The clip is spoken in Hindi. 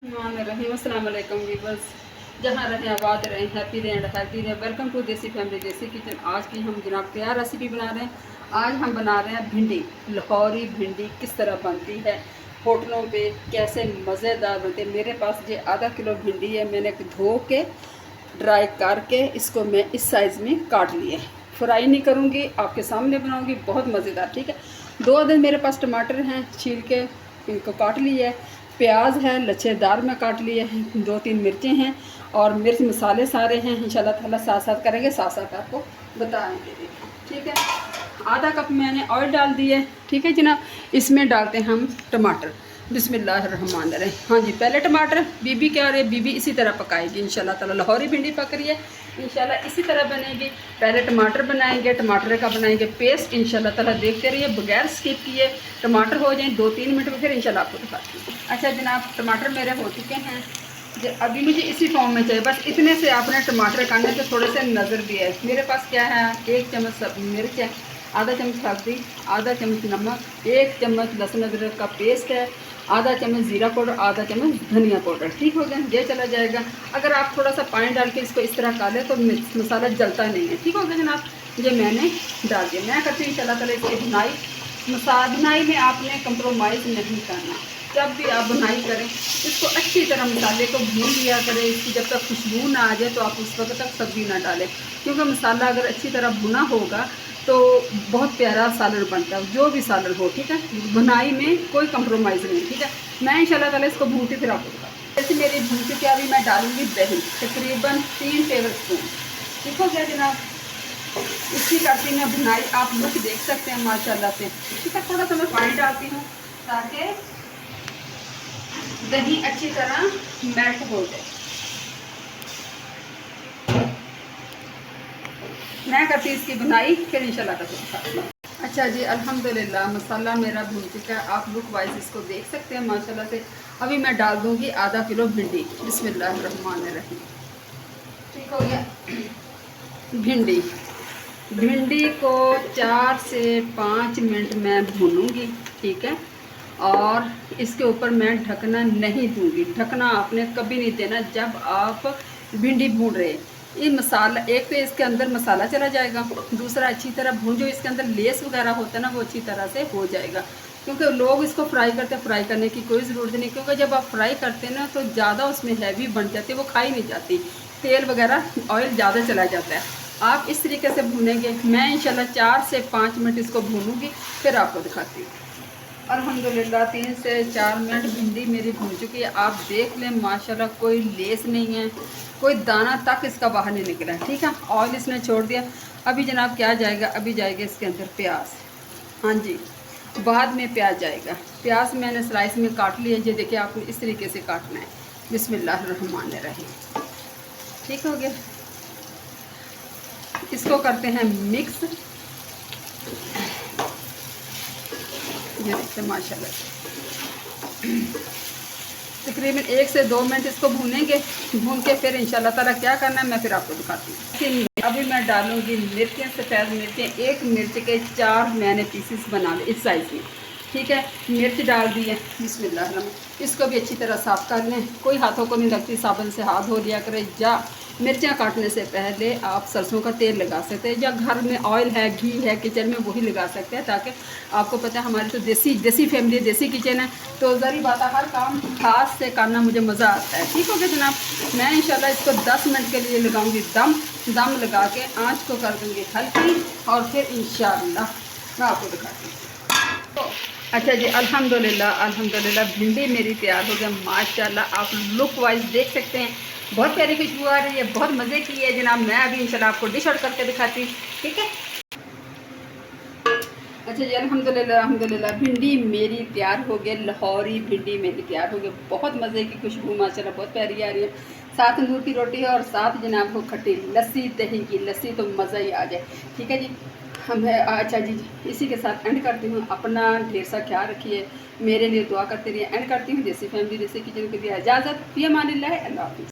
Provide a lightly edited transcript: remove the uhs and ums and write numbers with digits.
रहीम अस्सलाम वालेकुम वीवर्स, जहाँ रहें आबाद रहें, हैप्पी रहें, हेल्थी रहें। वेलकम टू देसी फैमिली देसी किचन। आज की हम जनाब क्या रेसिपी बना रहे हैं। आज हम बना रहे हैं भिंडी, लाहौरी भिंडी किस तरह बनती है, होटलों पे कैसे मज़ेदार बनती है। मेरे पास ये आधा किलो भिंडी है, मैंने धो के ड्राई करके इसको मैं इस साइज़ में काट लिया है। फ्राई नहीं करूँगी, आपके सामने बनाऊँगी, बहुत मज़ेदार। ठीक है, 2 अदद मेरे पास टमाटर हैं, छील के इनको काट लिया है। प्याज है, लच्छेदार में काट लिए हैं। 2-3 मिर्चें हैं और मिर्च मसाले सारे हैं। इंशाल्लाह ताला साथ साथ करेंगे, साथ साथ आपको बताएंगे। ठीक है, आधा कप मैंने ऑयल डाल दिया है। ठीक है जनाब, इसमें डालते हैं हम टमाटर। बिस्मिल्लाहिर्रहमानिर्रहीम। हाँ जी, पहले टमाटर बीबी क्या रही है, बीबी इसी तरह पकाएगी इंशाल्लाह ताला। लाहौरी भिंडी पक रही है, इंशाल्लाह इसी तरह बनेगी। पहले टमाटर बनाएंगे, टमाटर का बनाएंगे पेस्ट इंशाल्लाह ताला। देखते रहिए बगैर स्किप किए। टमाटर हो जाएं 2-3 मिनट में, फिर इंशाल्लाह आपको दिखाती हूँ। अच्छा जनाब, टमाटर मेरे हो चुके हैं। अभी मुझे इसी फॉर्म में चाहिए, बस इतने से आपने टमाटर काटने तो थोड़े से नज़र भी है। मेरे पास क्या है, 1 चम्मच मिर्च है, आधा चम्मच हल्दी, आधा चम्मच नमक, 1 चम्मच लहसुन अदरक का पेस्ट है, आधा चम्मच ज़ीरा पाउडर, आधा चम्मच धनिया पाउडर। ठीक हो गया, ये चला जाएगा। अगर आप थोड़ा सा पानी डाल के इसको इस तरह काट लें तो मसाला जलता नहीं है। ठीक हो गया जनाब, ये मैंने डाल दिया। मैं करती हूँ इंशाल्लाह ताला इसकी बुनाई में आपने कंप्रोमाइज़ नहीं करना। जब भी आप बुनाई करें इसको अच्छी तरह मसाले को भून लिया करें। इसकी जब तक खुशबू ना आ जाए तो आप उस वक्त तक सब्ज़ी ना डालें, क्योंकि मसाला अगर अच्छी तरह भुना होगा तो बहुत प्यारा सालन बनता है, जो भी सालन हो। ठीक है, बुनाई में कोई कंप्रोमाइज़ नहीं। ठीक है, मैं इंशाल्लाह ताला इसको भूनती फिर आपको बताऊँ। जैसे मेरी भून चुकी है, अभी मैं डालूँगी दही, तकरीबन 3 टेबल स्पून। ठीक हो गया जनाब, इसकी करती मैं बुनाई, आप लुक देख सकते हैं माशाल्लाह से। ठीक है, थोड़ा सा मैं पानी डालती हूँ ताकि दही अच्छी तरह मेल्ट हो जाए। मैं करती इसकी बुनाई, फिर इंशाल्लाह का। अच्छा जी, अल्हम्दुलिल्लाह मसाला मेरा भून चुका है। आप लुक वाइज इसको देख सकते हैं माशाल्लाह से। अभी मैं डाल दूंगी आधा किलो भिंडी। बिस्मिल्लाहिर्रहमानिर्रहीम। ठीक हो गया, भिंडी को 4 से 5 मिनट मैं भूनूंगी। ठीक है, और इसके ऊपर मैं ढकना नहीं दूंगी। ढकना आपने कभी नहीं देना जब आप भिंडी भून रहे। ये मसाला, एक तो इसके अंदर मसाला चला जाएगा, दूसरा अच्छी तरह भून, जो इसके अंदर लेस वगैरह होता है ना, वो अच्छी तरह से हो जाएगा। क्योंकि लोग इसको फ्राई करते हैं, फ्राई करने की कोई ज़रूरत नहीं, क्योंकि जब आप फ्राई करते हैं ना तो ज़्यादा उसमें हैवी बन जाती है, वो खाई नहीं जाती, तेल वगैरह ऑयल ज़्यादा चला जाता है। आप इस तरीके से भूनेंगे। मैं इंशाल्लाह 4 से 5 मिनट इसको भूनूंगी, फिर आपको दिखाती हूँ। अल्हम्दुलिल्लाह 3 से 4 मिनट भिंडी मेरी भून चुकी है। आप देख लें माशाल्लाह, कोई लेस नहीं है, कोई दाना तक इसका बाहर नहीं निकला है। ठीक है, ऑयल इसने छोड़ दिया। अभी जनाब क्या जाएगा, अभी जाएगा इसके अंदर प्याज। हाँ जी, बाद में प्याज जाएगा। प्याज मैंने स्लाइस में काट लिया, ये देखिए आपको इस तरीके से काटना है। बिस्मिल्लाहिर्रहमानिर्रहीम। ठीक हो गया, इसको करते हैं मिक्स। ये देखते हैं माशाल्लाह, तकरीबन 1 से 2 मिनट इसको भूनेंगे। भून के फिर इंशाल्लाह ताला क्या करना है मैं फिर आपको दिखाती हूँ। अभी मैं डालूँगी मिर्चें, सफ़ेद मिर्चें। 1 मिर्च के 4 मैंने पीसेस बना लिए इस साइज़ में। ठीक है, मिर्च डाल दी है। बिस्मिल्लाह, इसको भी अच्छी तरह साफ़ कर लें। कोई हाथों को नहीं लगती, साबुन से हाथ धो लिया करें। या मिर्चें काटने से पहले आप सरसों का तेल लगा सकते हैं, या घर में ऑयल है, घी है किचन में, वही लगा सकते हैं, ताकि आपको पता है हमारी तो देसी फैमिली, देसी किचन है, तो ज़री बात है, हर काम हाथ से करना मुझे मज़ा आता है। ठीक हो गया जनाब, मैं इंशाल्लाह इसको 10 मिनट के लिए लगाऊंगी दम लगा के। आँच को कर दूँगी हल्की, और फिर इंशाल्लाह मैं आपको दिखाती हूँ। तो अच्छा जी, अल्हम्दुलिल्लाह भिंडी मेरी तैयार हो गया माशाल्लाह। आप लुक वाइज देख सकते हैं, बहुत प्यारी खुशबू आ रही है, बहुत मज़े की है जनाब। मैं अभी इंशाल्लाह आपको डिश आउट करके दिखाती हूँ। ठीक है, अच्छा जी, अल्हम्दुलिल्लाह भिंडी मेरी तैयार हो गई। लाहौरी भिंडी मेरी तैयार हो गई, बहुत मज़े की खुशबू माशाल्लाह बहुत प्यारी आ रही है। साथ तंदूर की रोटी है और साथ जनाब हो खट्टी लस्सी, दही की लस्सी, तो मज़ा ही आ जाए। ठीक है जी, अच्छा जी, इसी के साथ एंड करती हूँ। अपना ढेर सा ख्याल रखिए, मेरे लिए दुआ करते रहिए। एंड करती हूँ देसी फैमिली देसी किचन के लिए इजाज़त। फ़ी अमानिल्लाह, अल्लाह हाफ़िज़।